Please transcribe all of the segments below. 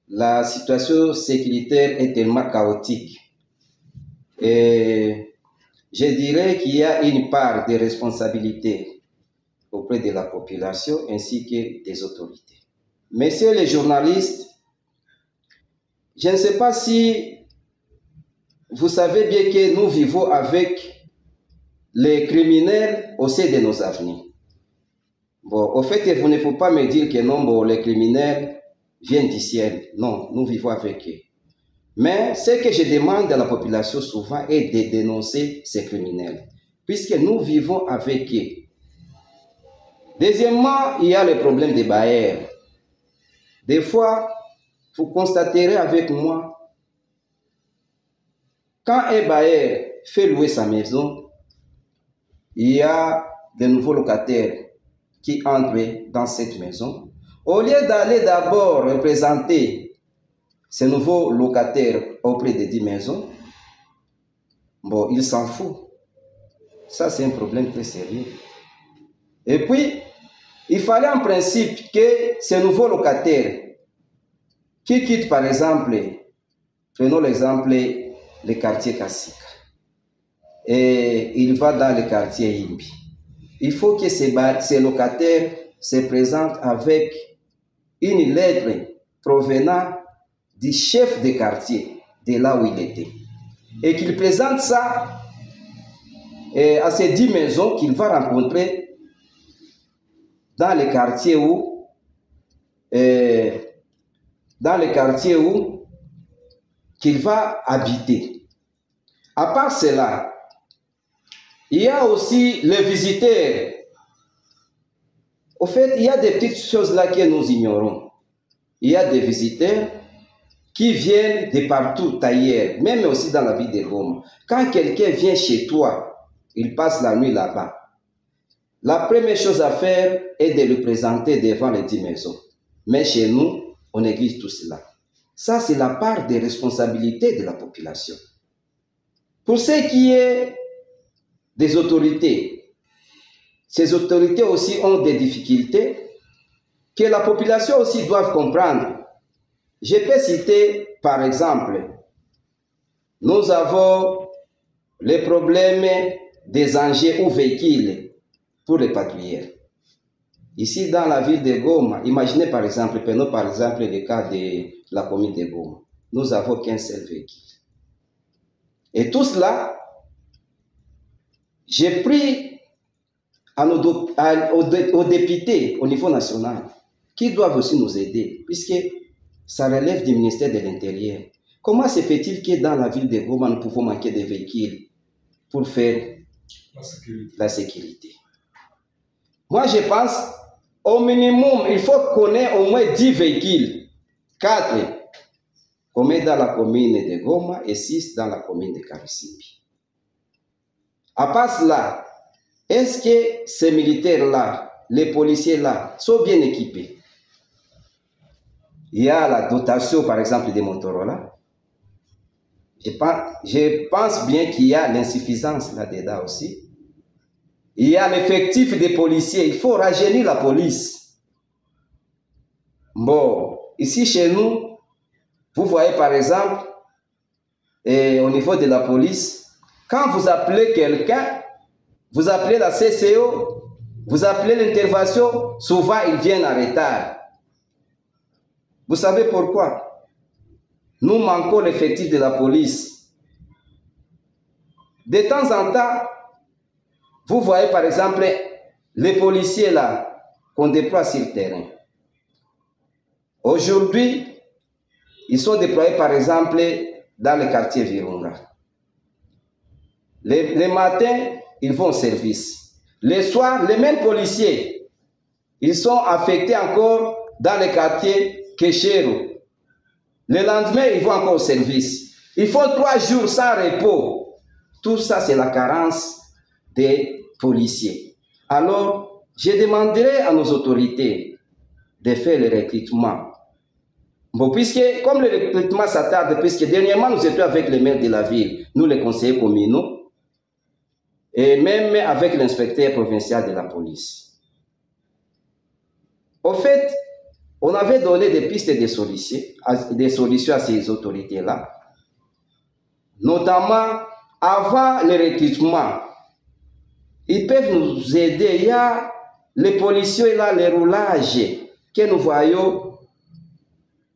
la situation sécuritaire est tellement chaotique. Et je dirais qu'il y a une part de responsabilité auprès de la population ainsi que des autorités. Messieurs les journalistes, je ne sais pas si vous savez bien que nous vivons avec les criminels au sein de nos avenirs. Bon, au fait, il ne faut pas me dire que non, bon, les criminels viennent du ciel. Non, nous vivons avec eux. Mais ce que je demande à la population souvent est de dénoncer ces criminels, puisque nous vivons avec eux. Deuxièmement, il y a le problème des bailleurs. Des fois, vous constaterez avec moi, quand un bailleur fait louer sa maison, il y a de nouveaux locataires qui entrent dans cette maison. Au lieu d'aller d'abord représenter ces nouveaux locataires auprès des 10 maisons, bon, il s'en fout. Ça, c'est un problème très sérieux. Et puis, il fallait en principe que ces nouveaux locataires qui quittent, par exemple, prenons l'exemple, le quartier Kassika, et il va dans le quartier Imbi. Il faut que ces locataires se présentent avec une lettre provenant du chef de quartier, de là où il était. Et qu'il présente ça à ces 10 maisons qu'il va rencontrer dans le quartier où qu'il va habiter. À part cela, il y a aussi les visiteurs. Au fait, il y a des petites choses là que nous ignorons. Il y a des visiteurs qui viennent de partout ailleurs, même aussi dans la ville de Goma. Quand quelqu'un vient chez toi, il passe la nuit là-bas. La première chose à faire est de le présenter devant les 10 maisons. Mais chez nous, on néglige tout cela. Ça, c'est la part des responsabilités de la population. Pour ce qui est des autorités, ces autorités aussi ont des difficultés que la population aussi doit comprendre. Je peux citer, par exemple, nous avons les problèmes des engins ou véhicules pour les patrouilleurs. Ici, dans la ville de Goma, imaginez par exemple, prenons par exemple le cas de la commune de Goma. Nous n'avons qu'un seul véhicule. Et tout cela, j'ai pris aux députés au niveau national qui doivent aussi nous aider, puisque ça relève du ministère de l'Intérieur. Comment se fait-il que dans la ville de Goma, nous pouvons manquer de véhicules pour faire la sécurité? Moi, je pense, au minimum, il faut qu'on ait au moins 10 véhicules. 4 comme dans la commune de Goma et 6 dans la commune de Karisimbi. À part cela, est-ce que ces militaires-là, les policiers-là, sont bien équipés? Il y a la dotation, par exemple, des Motorola. Je pense bien qu'il y a l'insuffisance là-dedans aussi. Il y a l'effectif des policiers. Il faut rajeunir la police. Bon, ici chez nous, vous voyez par exemple, au niveau de la police, quand vous appelez quelqu'un, vous appelez la CCO, vous appelez l'intervention, souvent ils viennent en retard. Vous savez pourquoi? Nous manquons l'effectif de la police. De temps en temps, vous voyez par exemple les policiers là qu'on déploie sur le terrain. Aujourd'hui, ils sont déployés par exemple dans le quartier Virunga. Les matins, ils vont au service. Les soirs, les mêmes policiers, ils sont affectés encore dans le quartier Keshero. Le lendemain, ils vont encore au service. Ils font 3 jours sans repos. Tout ça, c'est la carence des policiers. Alors, je demanderai à nos autorités de faire le recrutement. Bon, puisque, comme le recrutement s'attarde, puisque dernièrement, nous étions avec les maires de la ville, nous les conseillers communaux, et même avec l'inspecteur provincial de la police. Au fait, on avait donné des pistes de solutions à ces autorités-là, notamment avant le recrutement. Ils peuvent nous aider. Il y a les policiers là, les roulages que nous voyons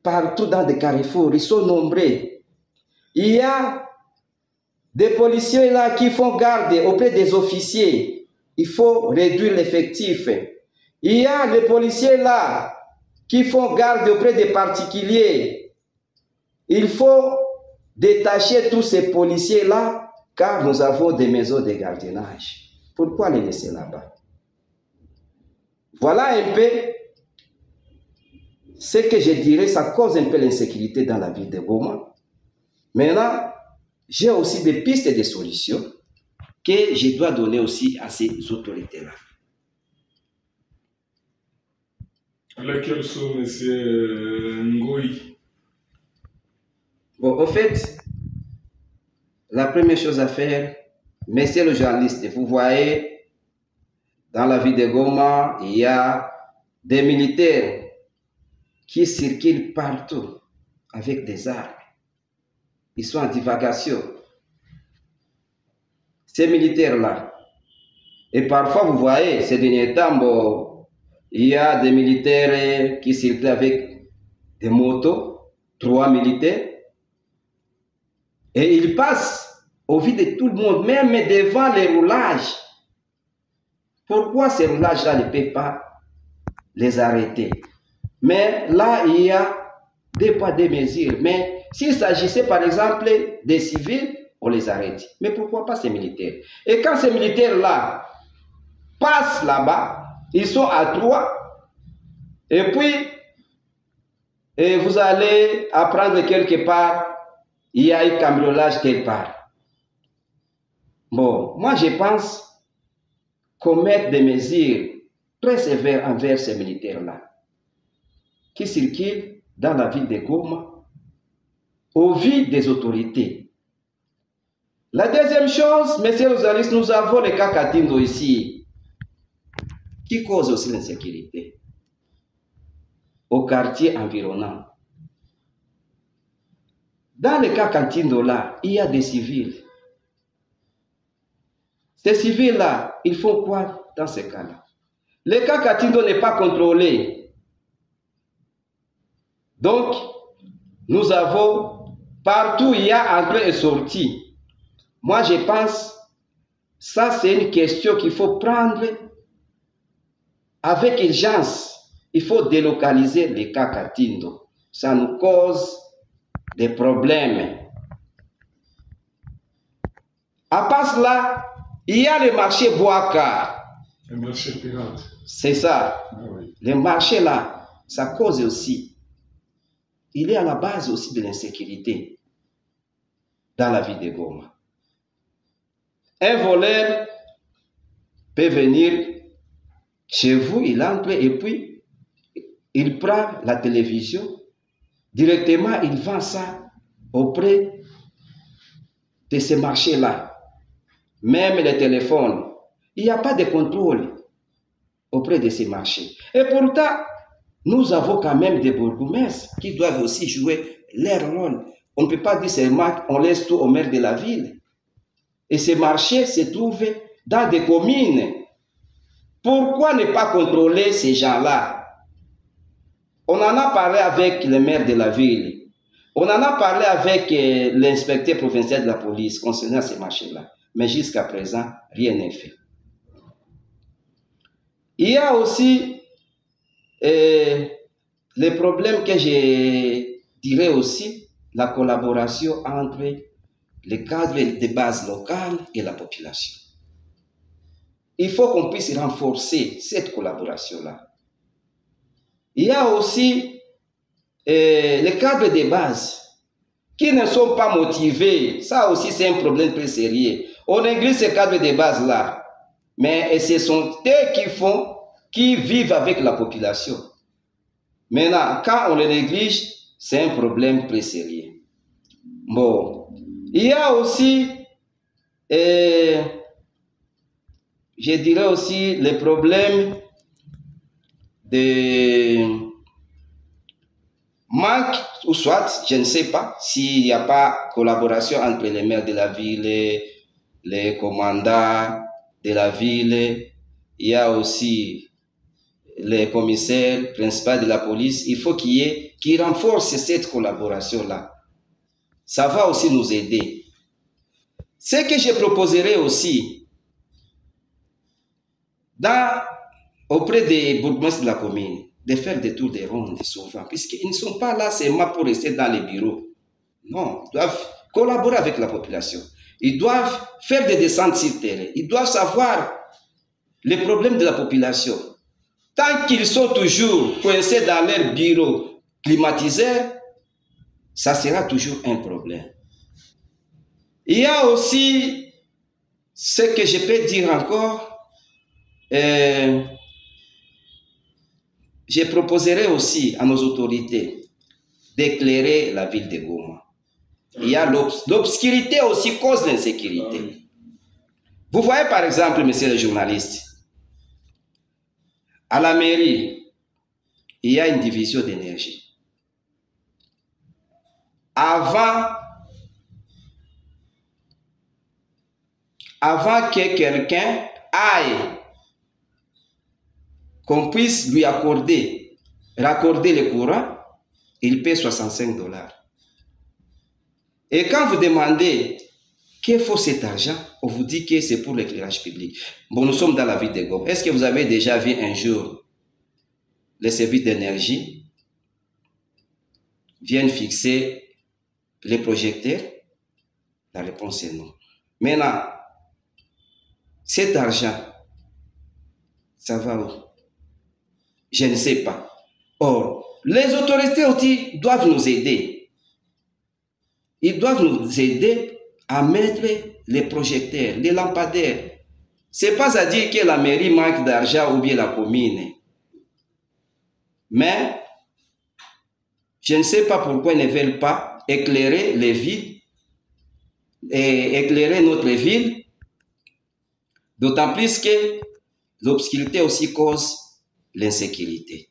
partout dans des carrefours. Ils sont nombreux. Il y a des policiers là qui font garde auprès des officiers. Il faut réduire l'effectif. Il y a les policiers là qui font garde auprès des particuliers. Il faut détacher tous ces policiers là car nous avons des maisons de gardiennage. Pourquoi les laisser là-bas? Voilà un peu ce que je dirais, ça cause un peu l'insécurité dans la ville de Goma. Maintenant, j'ai aussi des pistes et des solutions que je dois donner aussi à ces autorités-là. Lesquelles sont, M. Ngoï? Bon, en fait, la première chose à faire, messieurs le journaliste, vous voyez, dans la ville de Goma, il y a des militaires qui circulent partout avec des armes. Ils sont en divagation. Ces militaires-là, et parfois vous voyez, ces derniers temps, bon, il y a des militaires qui circulent avec des motos, 3 militaires, et ils passent au vu de tout le monde, même devant les roulages. Pourquoi ces roulages-là ne peuvent pas les arrêter? Mais là, il y a des poids, des mesures. Mais s'il s'agissait par exemple des civils, on les arrête. Mais pourquoi pas ces militaires? Et quand ces militaires-là passent là-bas, ils sont à 3, et puis vous allez apprendre quelque part, il y a un cambriolage quelque part. Bon, moi je pense qu'on mette des mesures très sévères envers ces militaires-là qui circulent dans la ville de Goma au vu des autorités. La deuxième chose, messieurs les journalistes, nous avons le cas Katindo ici, qui cause aussi l'insécurité au quartier environnant. Dans le cas Katindo là, il y a des civils. Ces civils-là, ils font quoi dans ces cas-là? Le cas Katindo n'est pas contrôlé. Donc, nous avons partout, il y a entrée et sortie. Moi, je pense, ça c'est une question qu'il faut prendre avec urgence. Il faut délocaliser les cas Katindo. Ça nous cause des problèmes. À part cela, il y a le marché Boaka. Le marché pirate. C'est ça. Ah, oui. Le marché là, ça cause aussi. Il est à la base aussi de l'insécurité dans la ville de Goma. Un voleur peut venir chez vous, il entre et puis il prend la télévision. Directement, il vend ça auprès de ces marchés-là. Même les téléphones. Il n'y a pas de contrôle auprès de ces marchés. Et pourtant, nous avons quand même des bourgmestres qui doivent aussi jouer leur rôle. On ne peut pas dire seulement on laisse tout au maire de la ville. Et ces marchés se trouvent dans des communes. Pourquoi ne pas contrôler ces gens-là? On en a parlé avec le maire de la ville. On en a parlé avec l'inspecteur provincial de la police concernant ces marchés-là. Mais jusqu'à présent, rien n'est fait. Il y a aussi les problèmes que je dirais aussi, la collaboration entre les cadres de base locale et la population. Il faut qu'on puisse renforcer cette collaboration-là. Il y a aussi les cadres de base qui ne sont pas motivés. Ça aussi, c'est un problème très sérieux. On néglige ces cadres de base-là. Mais ce sont eux qui vivent avec la population. Maintenant, quand on les néglige, c'est un problème très sérieux. Bon, il y a aussi, je dirais aussi, les problèmes de manque, ou soit, je ne sais pas, s'il n'y a pas collaboration entre les maires de la ville, les commandants de la ville, il y a aussi les commissaires principaux de la police. Il faut qu'ils renforcent cette collaboration-là. Ça va aussi nous aider. Ce que je proposerai aussi, auprès des bourgmestres de la commune, de faire des tours de ronde souvent, puisqu'ils ne sont pas là seulement pour rester dans les bureaux. Non, ils doivent collaborer avec la population. Ils doivent faire des descentes sur terrain. Ils doivent savoir les problèmes de la population. Tant qu'ils sont toujours coincés dans leur bureau climatisé, ça sera toujours un problème. Il y a aussi ce que je peux dire encore. Je proposerai aussi à nos autorités d'éclairer la ville de Goma. Il y a l'obscurité aussi cause l'insécurité. Vous voyez par exemple, monsieur le journaliste, à la mairie, il y a une division d'énergie. Avant que quelqu'un aille, qu'on puisse lui raccorder le courant, il paie $65. Et quand vous demandez qu'il faut cet argent, on vous dit que c'est pour l'éclairage public. Bon, nous sommes dans la ville de Goma. Est-ce que vous avez déjà vu un jour les services d'énergie viennent fixer les projecteurs? La réponse est non. Maintenant, cet argent, ça va où? Je ne sais pas. Or, les autorités aussi doivent nous aider. Ils doivent nous aider à mettre les projecteurs, les lampadaires. Ce n'est pas à dire que la mairie manque d'argent ou bien la commune. Mais, je ne sais pas pourquoi ils ne veulent pas éclairer les villes et éclairer notre ville. D'autant plus que l'obscurité aussi cause l'insécurité.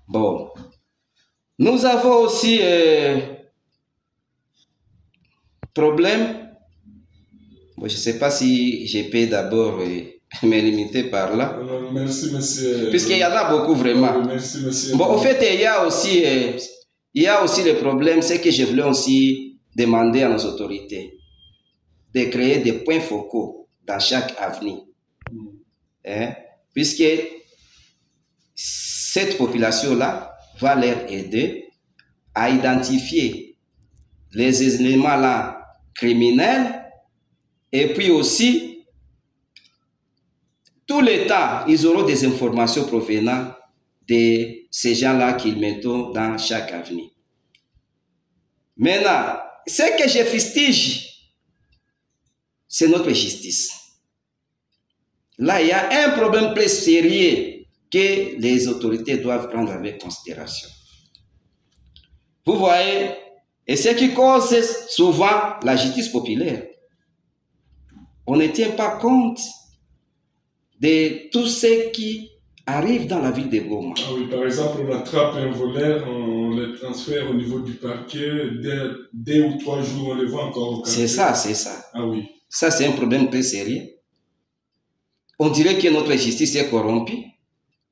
Bon, nous avons aussi problème. Bon, je ne sais pas si je peux d'abord me limiter par là. Merci, monsieur. Puisqu'il y en a beaucoup vraiment. Merci, monsieur. Bon, au fait, il y a aussi le problème, c'est que je voulais aussi demander à nos autorités de créer des points focaux dans chaque avenue. Puisque cette population-là va leur aider à identifier les éléments-là criminels et puis aussi, tout le temps, ils auront des informations provenant de ces gens-là qu'ils mettent dans chaque avenue. Maintenant, ce que je fustige, c'est notre justice. Là, il y a un problème très sérieux que les autorités doivent prendre avec considération. Vous voyez, et ce qui cause souvent la justice populaire. On ne tient pas compte de tout ce qui arrive dans la ville de Goma. Ah oui, par exemple, on attrape un voleur, on le transfère au niveau du parquet, dès 2 ou 3 jours, on le voit encore au quartier. C'est ça, c'est ça. Ah oui. Ça, c'est un problème très sérieux. On dirait que notre justice est corrompue.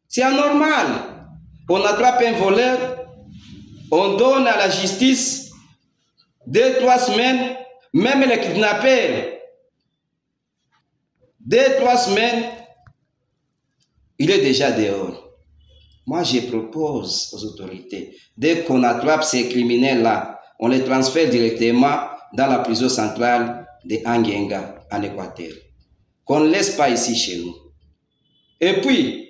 C'est anormal. On attrape un voleur, on donne à la justice 2 ou 3 semaines, même les kidnappeurs. 2 ou 3 semaines, il est déjà dehors. Moi, je propose aux autorités, dès qu'on attrape ces criminels-là, on les transfère directement dans la prison centrale de Angenga, en Équateur. Qu'on ne laisse pas ici chez nous. Et puis,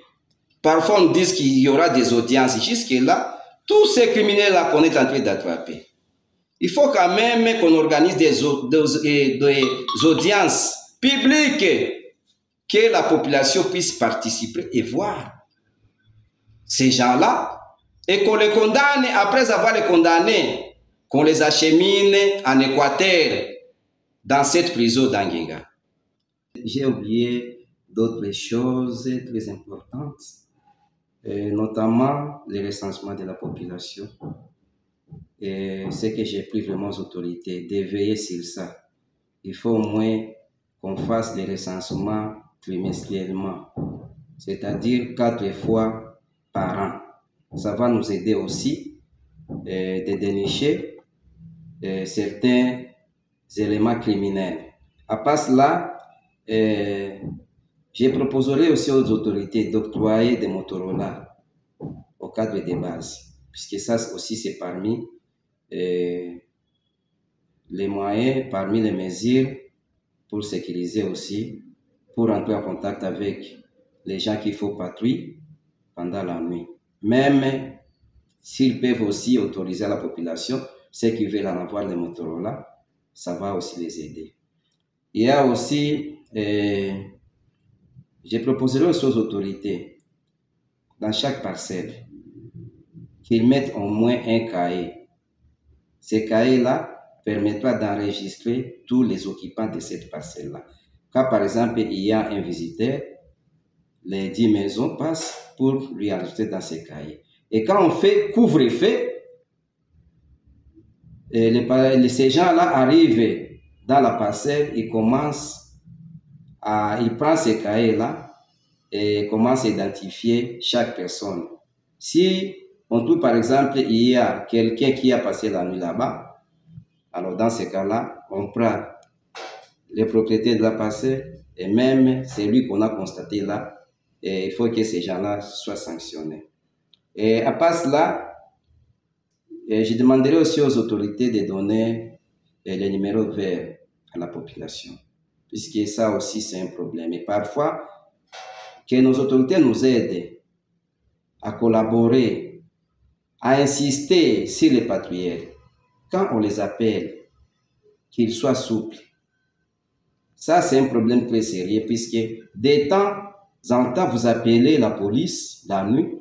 parfois on dit qu'il y aura des audiences. Jusque-là, tous ces criminels-là qu'on est en train d'attraper. Il faut quand même qu'on organise des audiences publiques, que la population puisse participer et voir ces gens-là, et qu'on les condamne, après avoir les condamnés, qu'on les achemine en Équateur, dans cette prison d'Angenga. J'ai oublié d'autres choses très importantes. notamment le recensement de la population. Et c'est que j'ai pris vraiment aux autorités de veiller sur ça. Il faut au moins qu'on fasse les recensements trimestriellement, c'est-à-dire 4 fois par an. Ça va nous aider aussi de dénicher certains éléments criminels. À part cela, je proposerai aussi aux autorités d'octroyer des Motorola au cadre des bases, puisque ça aussi c'est parmi les moyens, parmi les mesures pour sécuriser aussi, pour entrer en contact avec les gens qu'il faut patrouiller pendant la nuit. Même s'ils peuvent aussi autoriser à la population, ceux qui veulent en avoir les Motorola, ça va aussi les aider. Il y a aussi, je proposerai aussi aux autorités, dans chaque parcelle, qu'ils mettent au moins un cahier. Ces cahiers-là permettra d'enregistrer tous les occupants de cette parcelle-là. Quand par exemple il y a un visiteur, les 10 maisons passent pour lui enregistrer dans ces cahiers. Et quand on fait couvre-feu, ces gens-là arrivent dans la parcelle, ils prennent ces cahiers-là et commencent à identifier chaque personne. Si on trouve par exemple il y a quelqu'un qui a passé la nuit là-bas, alors dans ce cas-là, on prend les propriétaires de la parcelle et même celui qu'on a constaté là, et il faut que ces gens-là soient sanctionnés. Et à part cela, je demanderai aussi aux autorités de donner les numéros verts à la population, puisque ça aussi c'est un problème. Et parfois, que nos autorités nous aident à collaborer, à insister sur les patrouilleurs. Quand on les appelle, qu'ils soient souples. Ça, c'est un problème très sérieux, puisque de temps en temps, vous appelez la police la nuit.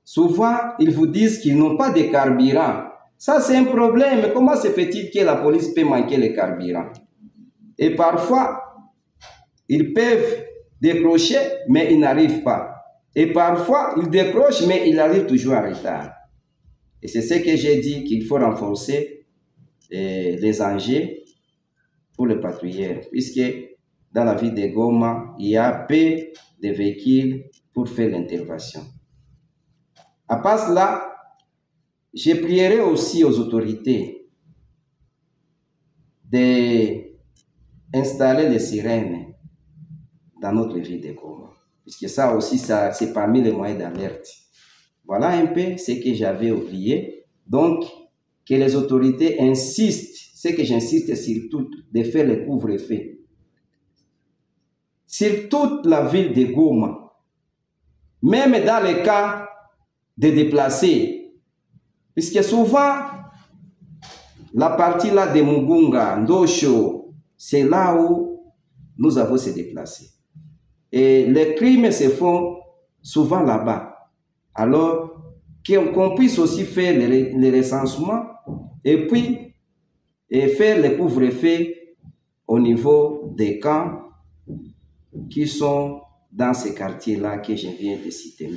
Souvent, ils vous disent qu'ils n'ont pas de carburant. Ça, c'est un problème. Comment se fait-il que la police peut manquer le carburant? Et parfois, ils peuvent décrocher, mais ils n'arrivent pas. Et parfois, ils décrochent, mais ils arrivent toujours en retard. Et c'est ce que j'ai dit, qu'il faut renforcer les enjeux pour les patrouilleurs, puisque dans la ville de Goma, il y a peu de véhicules pour faire l'intervention. À part cela, je prierai aussi aux autorités d'installer les sirènes dans notre ville de Goma, puisque ça aussi, c'est parmi les moyens d'alerte. Voilà un peu ce que j'avais oublié. Donc, que les autorités insistent, ce que j'insiste surtout, de faire le couvre-feu sur toute la ville de Goma, même dans les cas de déplacés, puisque souvent, la partie là de Mugunga, Ndosho, c'est là où nous avons se déplacés. Et les crimes se font souvent là-bas. Alors, qu'on puisse aussi faire les recensements et puis faire le couvre-feu au niveau des camps qui sont dans ces quartiers-là que je viens de citer.